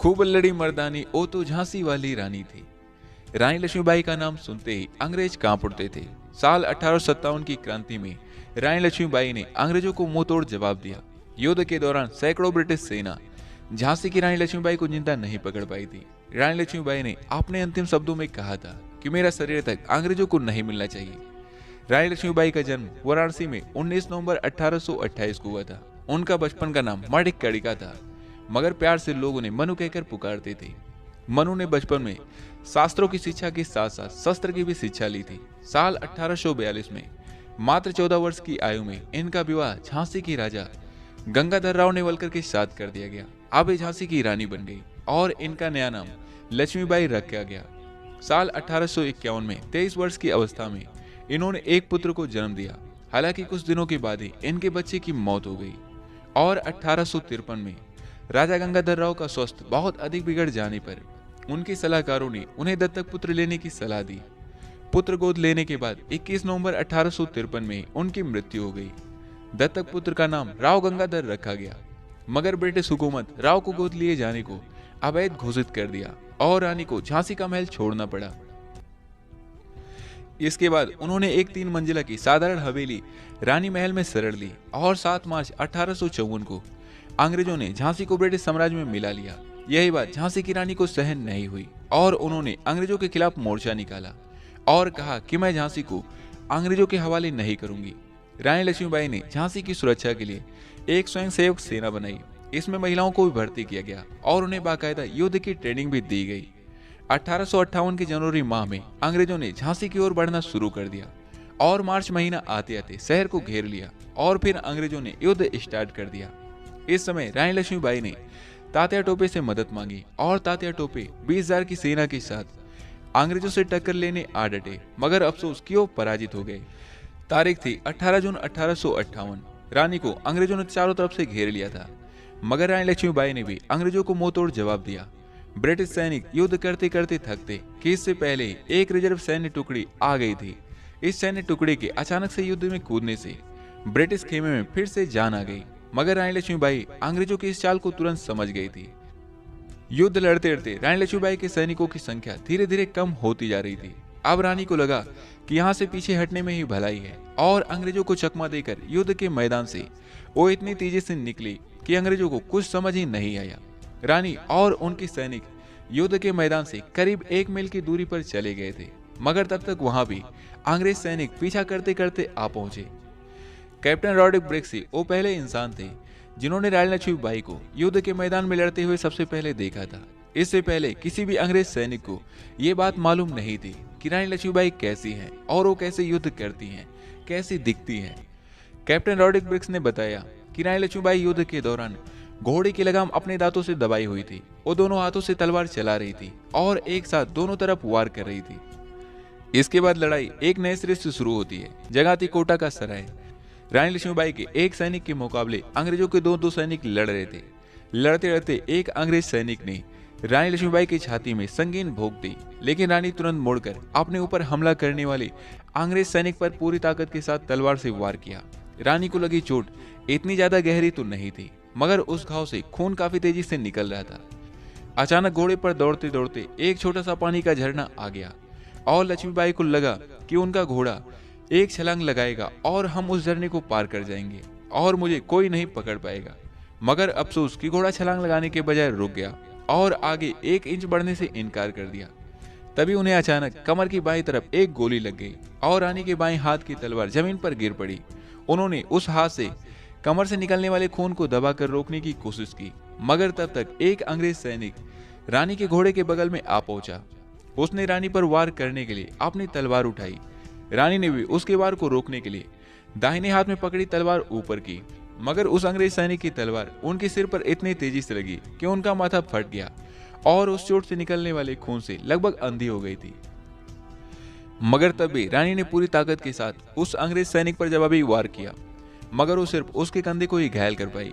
खूब लड़ी मर्दानी ओ तो झांसी वाली रानी थी। रानी लक्ष्मीबाई का नाम सुनते ही अंग्रेज कांप उठते थे। साल 1857 की क्रांति में रानी लक्ष्मीबाई ने अंग्रेजों को मुंह तोड़ जवाब दिया। युद्ध के दौरान सैकड़ों ब्रिटिश सेना झांसी की रानी लक्ष्मीबाई को जिंदा नहीं पकड़ पाई थी। रानी लक्ष्मीबाई ने अपने अंतिम शब्दों में कहा था कि मेरा शरीर तक अंग्रेजों को नहीं मिलना चाहिए। रानी लक्ष्मीबाई का जन्म वाराणसी में 19 नवंबर 1828 को हुआ था। उनका बचपन का नाम माणिक कड़िका था, मगर प्यार से लोग उन्हें मनु कहकर पुकारते थे। मनु ने बचपन में शास्त्रों की शिक्षा के साथ साथ शस्त्र की भी शिक्षा ली थी। साल 1842 में मात्र 14 वर्ष की आयु में इनका विवाह झांसी की राजा गंगाधर राव नेवलकर के साथ कर दिया गया। अब ये झांसी की रानी बन गई और इनका नया नाम लक्ष्मीबाई रखा गया। साल 1851 में 23 वर्ष की अवस्था में इन्होंने एक पुत्र को जन्म दिया। हालांकि कुछ दिनों के बाद ही इनके बच्चे की मौत हो गई और 1853 में राजा गंगाधर राव का स्वास्थ्य बहुत अधिक बिगड़ जाने पर उनके सलाहकारों ने उन्हें दत्तक पुत्र लेने की सलाह दी। पुत्र गोद लेने के बाद 21 नवंबर 1853 में उनकी मृत्यु हो गई। दत्तक पुत्र का नाम राव गंगाधर रखा गया, मगर ब्रिटिश हुकूमत राव को गोद लिए जाने को अवैध घोषित कर दिया और रानी को झांसी का महल छोड़ना पड़ा। इसके बाद उन्होंने एक 3 मंजिला की साधारण हवेली रानी महल में शरण ली और 7 मार्च 1854 को अंग्रेजों ने झांसी को ब्रिटिश साम्राज्य में मिला लिया। यही बात झांसी की रानी को सहन नहीं हुई और उन्होंने अंग्रेजों के खिलाफ मोर्चा निकाला और कहा कि मैं झांसी को अंग्रेजों के हवाले नहीं करूंगी। रानी लक्ष्मीबाई ने झांसी की सुरक्षा के लिए एक स्वयंसेवक सेना बनाई। इसमें महिलाओं को भी भर्ती किया गया और उन्हें बाकायदा युद्ध की ट्रेनिंग भी दी गई। 1858 के जनवरी माह में अंग्रेजों ने झांसी की ओर बढ़ना शुरू कर दिया और मार्च महीना आते आते शहर को घेर लिया और फिर अंग्रेजों ने युद्ध स्टार्ट कर दिया। इस समय रानी लक्ष्मीबाई ने तात्या टोपे से मदद मांगी और तात्या टोपे 20,000 की सेना के साथ अंग्रेजों से टक्कर लेने आ डटे, मगर अफसोस कि वो पराजित हो गए। तारीख थी 18 जून 1858। रानी को अंग्रेजों ने चारों तरफ से घेर लिया था, मगर रानी लक्ष्मीबाई ने भी अंग्रेजों को मुंह तोड़ जवाब दिया। ब्रिटिश सैनिक युद्ध करते करते थकते कि इससे पहले एक रिजर्व सैन्य टुकड़ी आ गई थी। इस सैन्य टुकड़ी के अचानक से युद्ध में कूदने से ब्रिटिश खेमे में फिर से जान आ गई, मगर रानी लक्ष्मीबाई अंग्रेजों की इस चाल को तुरंत समझ गई थी। युद्ध लड़ते लड़ते रानी लक्ष्मीबाई के सैनिकों की संख्या धीरे धीरे कम होती जा रही थी। अब रानी को लगा कि यहाँ से पीछे हटने में ही भलाई है और अंग्रेजों को चकमा देकर युद्ध के मैदान से वो इतनी तेजी से निकली कि अंग्रेजों को कुछ समझ ही नहीं आया। रानी और उनके सैनिक युद्ध के मैदान से करीब 1 मील की दूरी पर चले गए थे, मगर तब तक वहां भी अंग्रेज सैनिक पीछा करते करते आ पहुंचे। कैप्टन रॉडरिक ब्रेक्सी वो पहले इंसान थे जिन्होंने रानी लक्ष्मीबाई को युद्ध के मैदान में लड़ते हुए सबसे पहले देखा था। इससे पहले किसी भी अंग्रेज सैनिक को ये बात मालूम नहीं थी कि रानी लक्ष्मीबाई कैसी हैं और वो कैसे युद्ध करती हैं, कैसी दिखती हैं। कैप्टन रॉडरिक ब्रेक्स ने बताया कि रानी लक्ष्मीबाई युद्ध के दौरान घोड़े की लगाम अपने दांतों से दबाई हुई थी। वो दोनों हाथों से तलवार चला रही थी और एक साथ दोनों तरफ वार कर रही थी। इसके बाद लड़ाई एक नए सिरे से शुरू होती है। जगह थी कोटा का सराय। रानी लक्ष्मीबाई के एक सैनिक के मुकाबले अंग्रेजों के दो सैनिक लड़ रहे थे। लड़ते लड़ते एक अंग्रेज सैनिक ने रानी लक्ष्मीबाई की छाती में संगीन भोंक दी, लेकिन रानी तुरंत मुड़कर अपने ऊपर हमला करने वाले अंग्रेज सैनिक पर पूरी ताकत के साथ तलवार से वार किया। रानी को लगी चोट इतनी ज्यादा गहरी तो नहीं थी, मगर उस घाव से खून काफी तेजी से निकल रहा था। अचानक घोड़े पर दौड़ते दौड़ते एक छोटा सा पानी का झरना आ गया और लक्ष्मीबाई को लगा कि उनका घोड़ा एक छलांग लगाएगा और हम उस झरने को पार कर जाएंगे और मुझे कोई नहीं पकड़ पाएगा। मगर अफसोस कि घोड़ा छलांग लगाने के बजाय रुक गया और आगे 1 इंच बढ़ने से इनकार कर दिया। तभी उन्हें अचानक कमर की बाईं तरफ एक गोली लग गई और रानी के बाएं हाथ की तलवार जमीन पर गिर पड़ी। उन्होंने उस हाथ से कमर से निकलने वाले खून को दबाकर रोकने की कोशिश की, मगर तब तक एक अंग्रेज सैनिक रानी के घोड़े के बगल में आ पहुंचा। उसने रानी पर वार करने के लिए अपनी तलवार उठाई। रानी ने भी उसके वार को रोकने के लिए दाहिने हाथ में पकड़ी तलवार ऊपर की, मगर उस अंग्रेज सैनिक की तलवार उनके सिर पर इतनी तेजी से लगी कि उनका माथा फट गया और उस चोट से निकलने वाले खून से लगभग अंधी हो गई थी। मगर तब भी रानी ने पूरी ताकत के साथ उस अंग्रेज सैनिक पर जवाबी वार किया, मगर वो सिर्फ उसके कंधे को ही घायल कर पाई।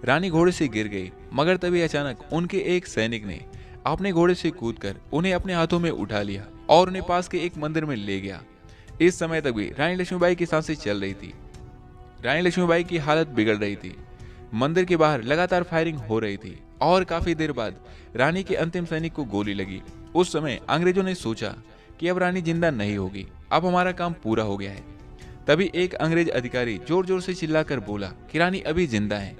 रानी घोड़े से गिर गई, मगर तभी अचानक उनके एक सैनिक ने अपने घोड़े से कूदकर उन्हें अपने हाथों में उठा लिया और उन्हें पास के एक मंदिर में ले गया। इस समय तक भी रानी लक्ष्मीबाई की सांसें चल रही थी। रानी लक्ष्मीबाई की हालत बिगड़ रही थी। मंदिर के बाहर लगातार फायरिंग हो रही थी और काफी देर बाद रानी के अंतिम सैनिक को गोली लगी। उस समय अंग्रेजों ने सोचा कि अब रानी जिंदा नहीं होगी, अब हमारा काम पूरा हो गया है। तभी एक अंग्रेज अधिकारी जोर जोर से चिल्लाकर बोला कि रानी अभी जिंदा है।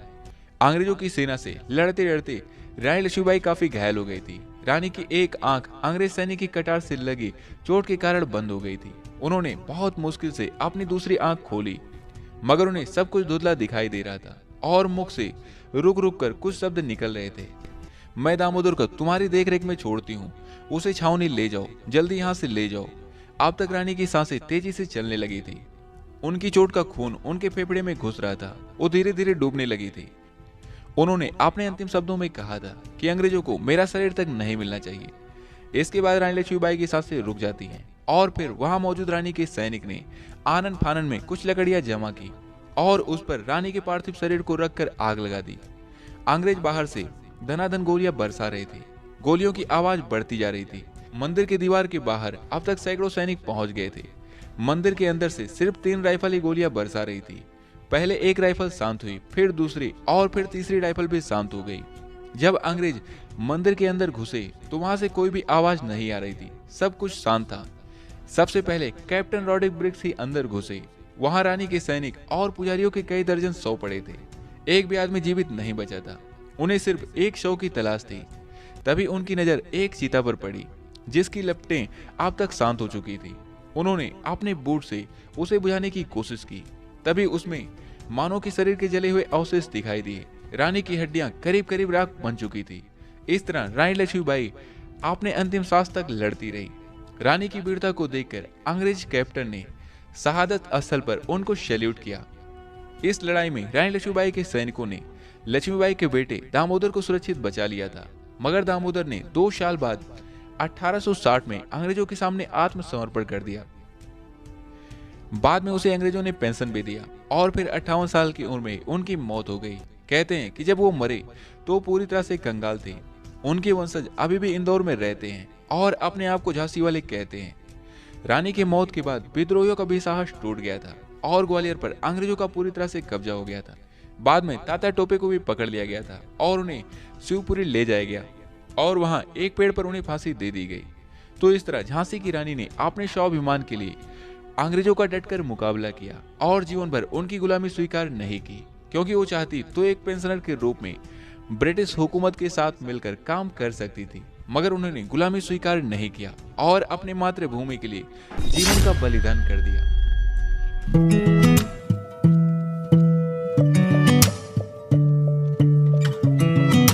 अंग्रेजों की सेना से लड़ते लड़ते रानी लक्ष्मीबाई काफी घायल हो गई थी। रानी की एक आंख अंग्रेज सैनिक की कटार से लगी चोट के कारण बंद हो गई थी। उन्होंने बहुत मुश्किल से अपनी दूसरी आंख खोली, मगर उन्हें सब कुछ धुंधला दिखाई दे रहा था और मुख से रुक रुक कर कुछ शब्द निकल रहे थे। मैं दामोदर को तुम्हारी देखरेख में छोड़ती हूँ, उसे छावनी ले जाओ, जल्दी यहाँ से ले जाओ। अब तक रानी की सांसें तेजी से चलने लगी थी। उनकी चोट का खून उनके फेफड़े में घुस रहा था, वो धीरे धीरे डूबने लगी थी। उन्होंने अपने अंतिम शब्दों में कहा था कि अंग्रेजों को मेरा शरीर तक नहीं मिलना चाहिए। इसके बाद रानी लक्ष्मीबाई की सांसें रुक जाती हैं और फिर वहां मौजूद रानी के सैनिक ने आनन फानन में कुछ लकड़ियां जमा की और उस पर रानी के पार्थिव शरीर को रखकर आग लगा दी। अंग्रेज बाहर से धनाधन गोलियां बरसा रहे थे। गोलियों की आवाज बढ़ती जा रही थी। मंदिर की दीवार के बाहर अब तक सैकड़ों सैनिक पहुंच गए थे। मंदिर के अंदर से सिर्फ 3 राइफल ही गोलियां बरसा रही थी। पहले एक राइफल शांत हुई, फिर दूसरी और फिर तीसरी राइफल भी शांत हो गई। जब अंग्रेज मंदिर के अंदर घुसे तो वहां से कोई भी आवाज नहीं आ रही थी, सब कुछ शांत था। सबसे पहले कैप्टन रॉड्रिक ब्रिग्स ही अंदर घुसे। वहां रानी के सैनिक और पुजारियों के कई दर्जन सौ पड़े थे। एक भी आदमी जीवित नहीं बचा था। उन्हें सिर्फ एक शव की तलाश थी। तभी उनकी नजर एक चीता पर पड़ी, जिसकी लपटें अब तक शांत हो चुकी थी। उन्होंने अपने बूट से उसे बुझाने की कोशिश की। तभी उसमें मानव के शरीर के जले हुए अवशेष दिखाई दिए। रानी की हड्डियां करीब करीब राख बन चुकी थी। इस तरह रानी लक्ष्मीबाई अपने अंतिम सांस तक लड़ती रही। रानी की वीरता को देखकर अंग्रेज कैप्टन ने शहादत स्थल पर उनको सैल्यूट किया। इस लड़ाई में रानी लक्ष्मीबाई के सैनिकों ने लक्ष्मीबाई के बेटे दामोदर को सुरक्षित बचा लिया था, मगर दामोदर ने 2 साल बाद 1860 में अंग्रेजों के सामने आत्मसमर्पण कर दिया। बाद में उसे अंग्रेजों ने पेंशन भी दिया और फिर 58 साल की उम्र में उनकी मौत हो गई। कहते हैं कि जब वो मरे तो पूरी तरह से कंगाल थे। उनके वंशज अभी भी इंदौर में रहते हैं और अपने आप को झांसी वाले कहते हैं। रानी की मौत के बाद विद्रोहियों का भी साहस टूट गया था और ग्वालियर पर अंग्रेजों का पूरी तरह से कब्जा हो गया था। बाद में तात्या टोपे को भी पकड़ लिया गया था और उन्हें शिवपुरी ले जाया गया और वहां एक पेड़ पर उन्हें फांसी दे दी गई। तो इस तरह झांसी की रानी ने अपने स्वाभिमान के लिए अंग्रेजों का डटकर मुकाबला किया और जीवन भर उनकी गुलामी स्वीकार नहीं की, क्योंकि वो चाहती तो एक पेंशनर के रूप में ब्रिटिश हुकूमत के साथ मिलकर काम कर सकती थी, मगर उन्होंने गुलामी स्वीकार नहीं किया और अपने मातृभूमि के लिए जीवन का बलिदान कर दिया।